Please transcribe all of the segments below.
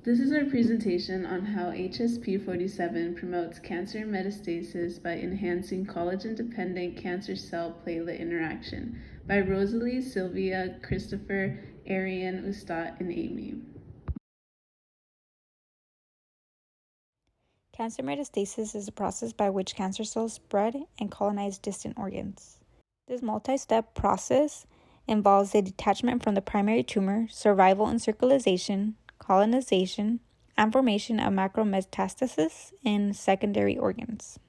This is our presentation on how Hsp47 promotes cancer metastasis by enhancing collagen-dependent cancer cell platelet interaction by Rosalie, Sylvia, Christopher, Arian, Ustat, and Amy. Cancer metastasis is a process by which cancer cells spread and colonize distant organs. This multi-step process involves the detachment from the primary tumor, survival and circulation, colonization, and formation of macrometastasis in secondary organs.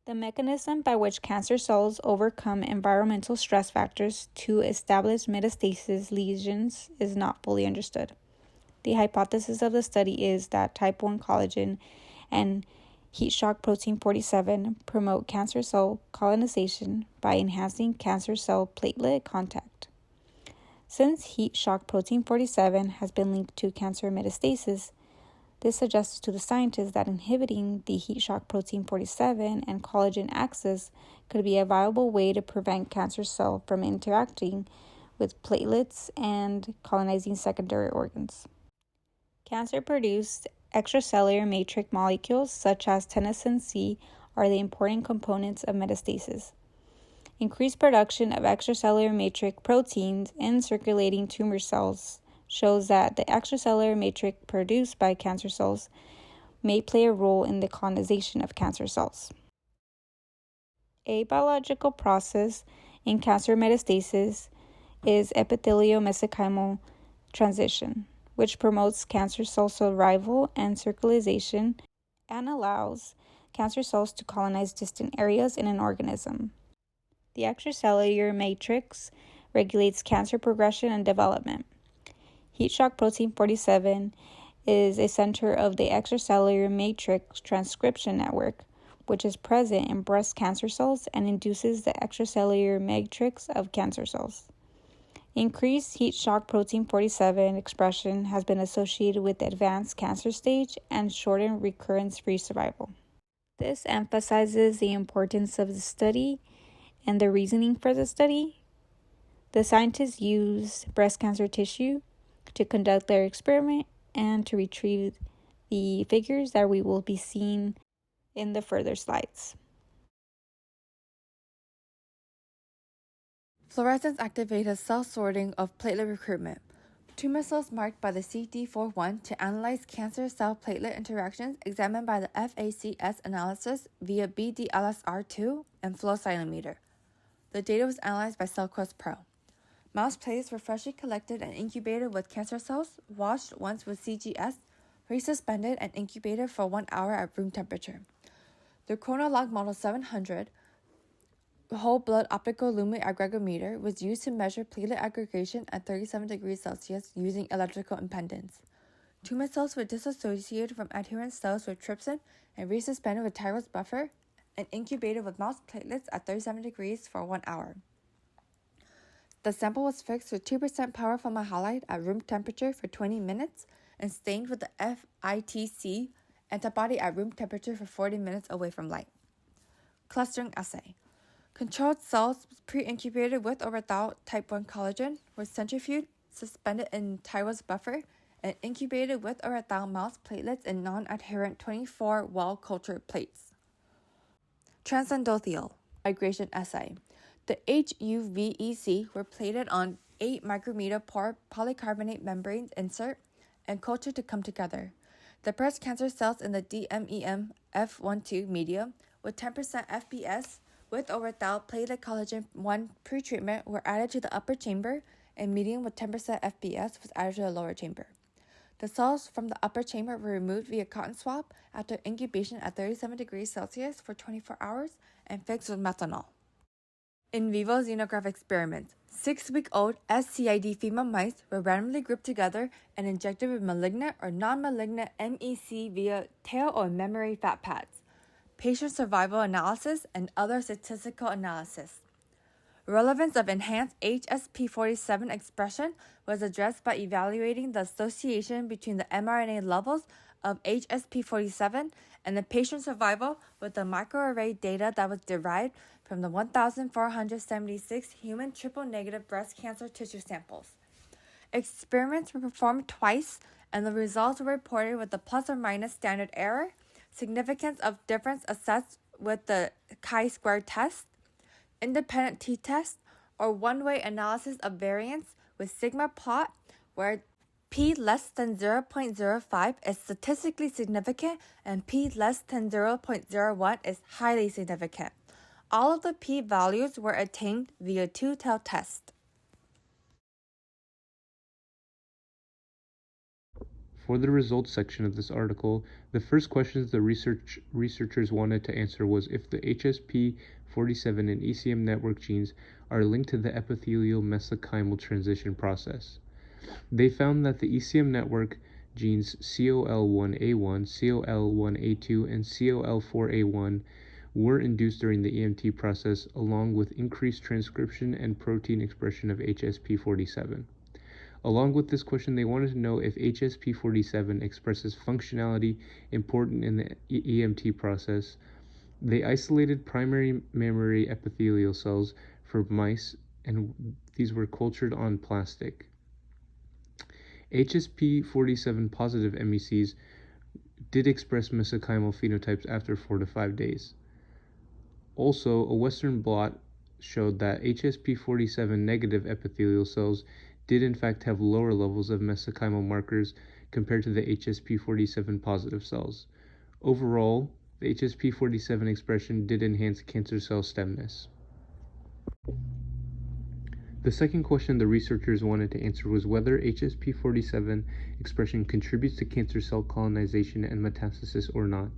The mechanism by which cancer cells overcome environmental stress factors to establish metastasis lesions is not fully understood. The hypothesis of the study is that type 1 collagen and heat shock protein 47 promote cancer cell colonization by enhancing cancer cell platelet contact. Since heat shock protein 47 has been linked to cancer metastasis, this suggests to the scientists that inhibiting the heat shock protein 47 and collagen axis could be a viable way to prevent cancer cells from interacting with platelets and colonizing secondary organs. Cancer-produced extracellular matrix molecules such as tenascin C are the important components of metastasis. Increased production of extracellular matrix proteins in circulating tumor cells shows that the extracellular matrix produced by cancer cells may play a role in the colonization of cancer cells. A biological process in cancer metastasis is epithelial-mesenchymal transition, which promotes cancer cell survival and circulation and allows cancer cells to colonize distant areas in an organism. The extracellular matrix regulates cancer progression and development. Heat shock protein 47 is a center of the extracellular matrix transcription network, which is present in breast cancer cells and induces the extracellular matrix of cancer cells. Increased heat shock protein 47 expression has been associated with advanced cancer stage and shortened recurrence-free survival. This emphasizes the importance of the study and the reasoning for the study. The scientists used breast cancer tissue to conduct their experiment and to retrieve the figures that we will be seeing in the further slides. Fluorescence activated cell sorting of platelet recruitment. Tumor cells marked by the CD41 to analyze cancer cell platelet interactions examined by the FACS analysis via BDLSR2 and flow cytometer. The data was analyzed by CellQuest Pro. Mouse platelets were freshly collected and incubated with cancer cells, washed once with CGS, resuspended and incubated for 1 hour at room temperature. The chronolog model 700 whole blood optical lumen aggregometer was used to measure platelet aggregation at 37 degrees Celsius using electrical impedance. Tumor cells were dissociated from adherent cells with trypsin and resuspended with tyrosine buffer and incubated with mouse platelets at 37 degrees for 1 hour. The sample was fixed with 2% powerful halide at room temperature for 20 minutes and stained with the FITC antibody at room temperature for 40 minutes away from light. Clustering assay. Controlled cells pre-incubated with or without type 1 collagen were centrifuged, suspended in tyrosine buffer, and incubated with or without mouse platelets in non-adherent 24 well-cultured plates. Transendothelial migration assay. The HUVEC were plated on 8 micrometer pore polycarbonate membranes insert and cultured to come together. The breast cancer cells in the DMEM F12 media with 10% FBS with or without platelet collagen 1 pretreatment were added to the upper chamber, and medium with 10% FBS was added to the lower chamber. The cells from the upper chamber were removed via cotton swab after incubation at 37 degrees Celsius for 24 hours and fixed with methanol. In vivo xenograft experiments, 6-week-old SCID female mice were randomly grouped together and injected with malignant or non-malignant MEC via tail or memory fat pads. Patient survival analysis and other statistical analysis. Relevance of enhanced Hsp47 expression was addressed by evaluating the association between the mRNA levels of Hsp47 and the patient survival with the microarray data that was derived from the 1,476 human triple-negative breast cancer tissue samples. Experiments were performed twice and the results were reported with the plus or minus standard error, significance of difference assessed with the chi-square test, independent t-test, or one-way analysis of variance with sigma plot, where p less than 0.05 is statistically significant and p less than 0.01 is highly significant. All of the p-values were attained via two-tailed test. For the results section of this article, the first questions the researchers wanted to answer was if the Hsp47 and ECM network genes are linked to the epithelial mesenchymal transition process. They found that the ECM network genes COL1A1, COL1A2, and COL4A1 were induced during the EMT process, along with increased transcription and protein expression of Hsp47. Along with this question, they wanted to know if Hsp47 expresses functionality important in the EMT process. They isolated primary mammary epithelial cells for mice, and these were cultured on plastic. Hsp47 positive MECs did express mesenchymal phenotypes after 4 to 5 days. Also, a Western blot showed that Hsp47 negative epithelial cells did in fact have lower levels of mesenchymal markers compared to the Hsp47 positive cells. Overall, the Hsp47 expression did enhance cancer cell stemness. The second question the researchers wanted to answer was whether Hsp47 expression contributes to cancer cell colonization and metastasis or not.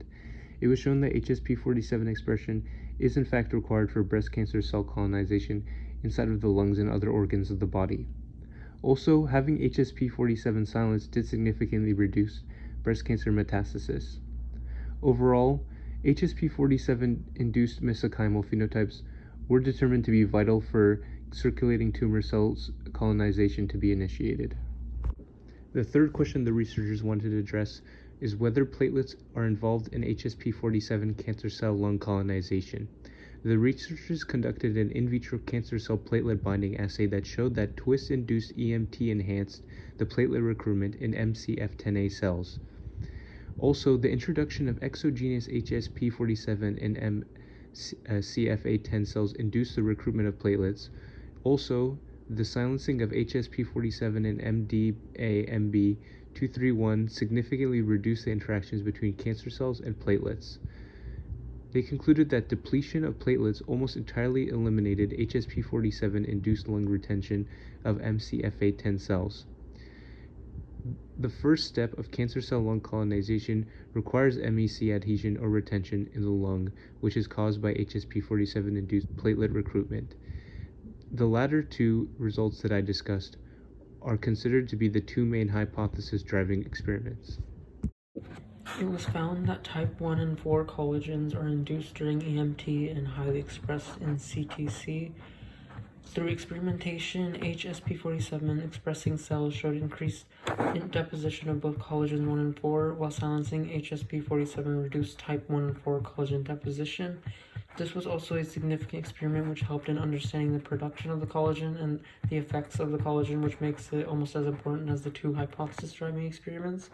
It was shown that Hsp47 expression is in fact required for breast cancer cell colonization inside of the lungs and other organs of the body. Also, having Hsp47 silenced did significantly reduce breast cancer metastasis. Overall, Hsp47-induced mesenchymal phenotypes were determined to be vital for circulating tumor cells colonization to be initiated. The third question the researchers wanted to address is whether platelets are involved in Hsp47 cancer cell lung colonization. The researchers conducted an in vitro cancer cell platelet binding assay that showed that twist-induced EMT enhanced the platelet recruitment in MCF10A cells. Also, the introduction of exogenous Hsp47 in MCFA10 cells induced the recruitment of platelets. Also, the silencing of Hsp47 in MDA-MB231 significantly reduced the interactions between cancer cells and platelets. They concluded that depletion of platelets almost entirely eliminated Hsp47-induced lung retention of MCFA10 cells. The first step of cancer cell lung colonization requires MEC adhesion or retention in the lung, which is caused by Hsp47-induced platelet recruitment. The latter two results that I discussed are considered to be the two main hypothesis driving experiments. It was found that type 1 and 4 collagens are induced during EMT and highly expressed in CTC. Through experimentation, Hsp47 expressing cells showed increased deposition of both collagen 1 and 4, while silencing Hsp47 reduced type 1 and 4 collagen deposition. This was also a significant experiment which helped in understanding the production of the collagen and the effects of the collagen, which makes it almost as important as the two hypothesis-driving experiments.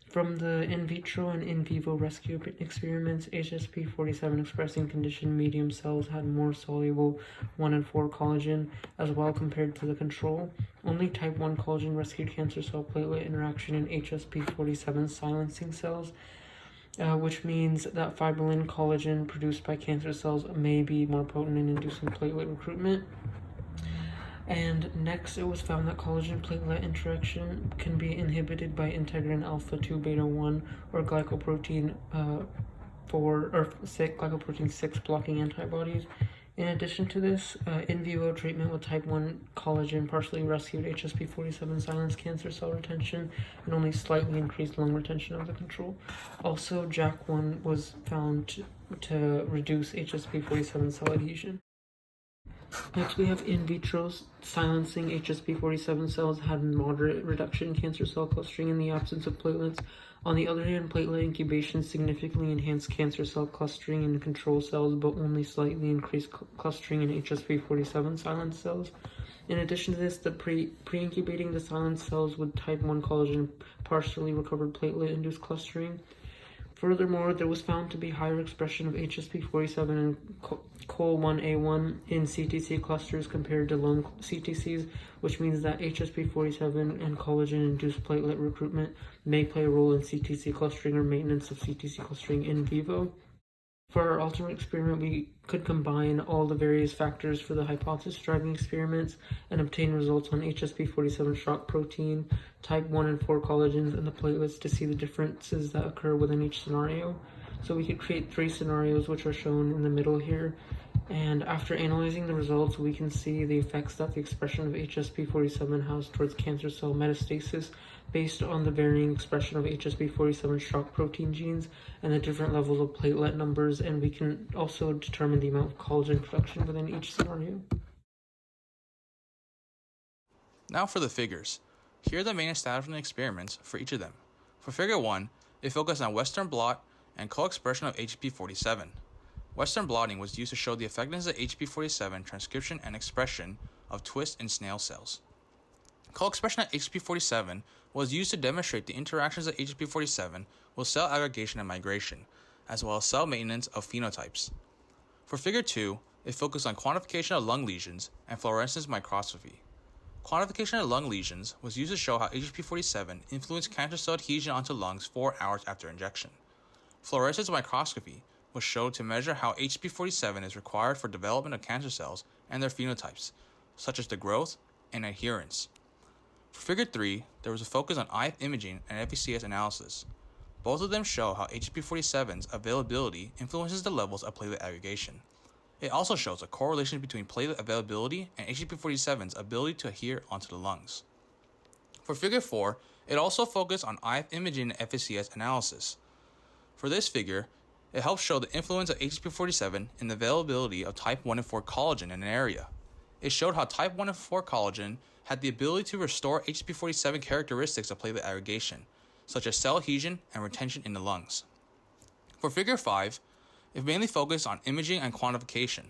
From the in vitro and in vivo rescue experiments, Hsp47 expressing conditioned medium cells had more soluble 1 and 4 collagen as well compared to the control. Only type 1 collagen rescued cancer cell platelet interaction in Hsp47 silencing cells, which means that fibrillin collagen produced by cancer cells may be more potent in inducing platelet recruitment. And next, it was found that collagen platelet interaction can be inhibited by integrin alpha 2 beta 1 or glycoprotein 6 blocking antibodies. In addition to this, in vivo treatment with type 1 collagen partially rescued Hsp47 silenced cancer cell retention and only slightly increased lung retention of the control. Also, JAK1 was found to reduce Hsp47 cell adhesion. Next, we have in vitro silencing Hsp47 cells had moderate reduction in cancer cell clustering in the absence of platelets. On the other hand, platelet incubation significantly enhanced cancer cell clustering in control cells, but only slightly increased clustering in Hsp47 silenced cells. In addition to this, the pre-incubating the silent cells with type 1 collagen partially recovered platelet-induced clustering. Furthermore, there was found to be higher expression of Hsp47 and COL1A1 in CTC clusters compared to lung CTCs, which means that Hsp47 and collagen-induced platelet recruitment may play a role in CTC clustering or maintenance of CTC clustering in vivo. For our alternate experiment, we could combine all the various factors for the hypothesis-driving experiments and obtain results on Hsp47 shock protein, type 1 and 4 collagens, and the platelets to see the differences that occur within each scenario. So we could create 3 scenarios, which are shown in the middle here. And after analyzing the results, we can see the effects that the expression of Hsp47 has towards cancer cell metastasis based on the varying expression of Hsp47 shock protein genes and the different levels of platelet numbers, and we can also determine the amount of collagen production within each scenario. Now for the figures. Here are the main establishment experiments for each of them. For figure 1, it focused on Western blot and co-expression of Hsp47. Western blotting was used to show the effectiveness of Hsp47 transcription and expression of twist in snail cells. Co-expression of Hsp47 was used to demonstrate the interactions of Hsp47 with cell aggregation and migration, as well as cell maintenance of phenotypes. For figure 2, it focused on quantification of lung lesions and fluorescence microscopy. Quantification of lung lesions was used to show how Hsp47 influenced cancer cell adhesion onto lungs 4 hours after injection. Fluorescence microscopy was shown to measure how Hsp47 is required for development of cancer cells and their phenotypes, such as the growth and adherence. For figure 3, there was a focus on IF imaging and FACS analysis. Both of them show how Hsp47's availability influences the levels of platelet aggregation. It also shows a correlation between platelet availability and Hsp47's ability to adhere onto the lungs. For figure 4, it also focused on IF imaging and FACS analysis. For this figure, it helps show the influence of Hsp47 in the availability of type 1 and 4 collagen in an area. It showed how type 1 and 4 collagen had the ability to restore Hsp47 characteristics of platelet aggregation, such as cell adhesion and retention in the lungs. For figure 5, it mainly focused on imaging and quantification.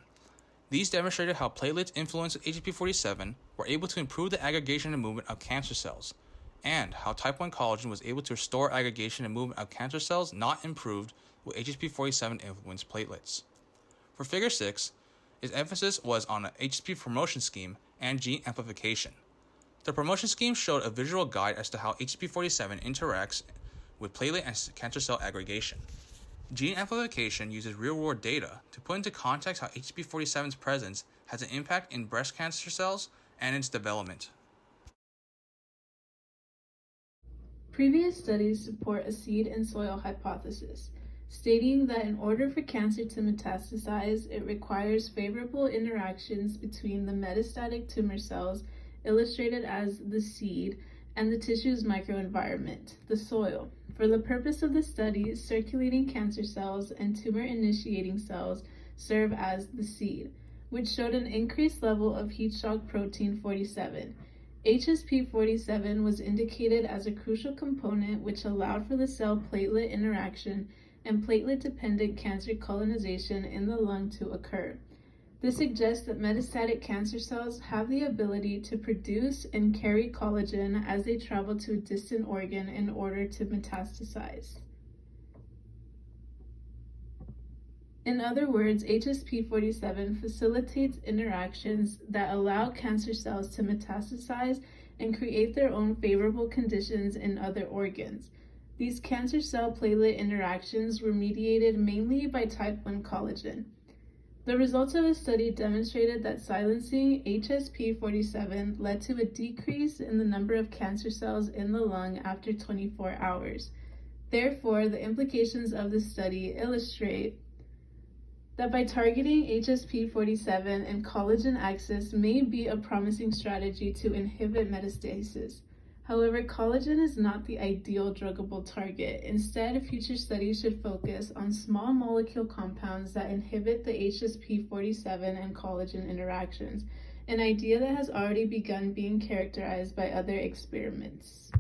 These demonstrated how platelets influenced Hsp47 were able to improve the aggregation and movement of cancer cells, and how type 1 collagen was able to restore aggregation and movement of cancer cells not improved with Hsp47 influenced platelets. For figure 6, its emphasis was on an HSP promotion scheme and gene amplification. The promotion scheme showed a visual guide as to how Hsp47 interacts with platelet and cancer cell aggregation. Gene amplification uses real-world data to put into context how Hsp47's presence has an impact in breast cancer cells and its development. Previous studies support a seed and soil hypothesis, stating that in order for cancer to metastasize, it requires favorable interactions between the metastatic tumor cells, illustrated as the seed, and the tissue's microenvironment, the soil. For the purpose of the study, circulating cancer cells and tumor-initiating cells serve as the seed, which showed an increased level of heat shock protein 47. Hsp47 was indicated as a crucial component which allowed for the cell-platelet interaction and platelet-dependent cancer colonization in the lung to occur. This suggests that metastatic cancer cells have the ability to produce and carry collagen as they travel to a distant organ in order to metastasize. In other words, Hsp47 facilitates interactions that allow cancer cells to metastasize and create their own favorable conditions in other organs. These cancer cell platelet interactions were mediated mainly by type 1 collagen. The results of the study demonstrated that silencing Hsp47 led to a decrease in the number of cancer cells in the lung after 24 hours. Therefore, the implications of the study illustrate that by targeting Hsp47 and collagen axis may be a promising strategy to inhibit metastasis. However, collagen is not the ideal druggable target. Instead, future studies should focus on small molecule compounds that inhibit the Hsp47 and collagen interactions, an idea that has already begun being characterized by other experiments.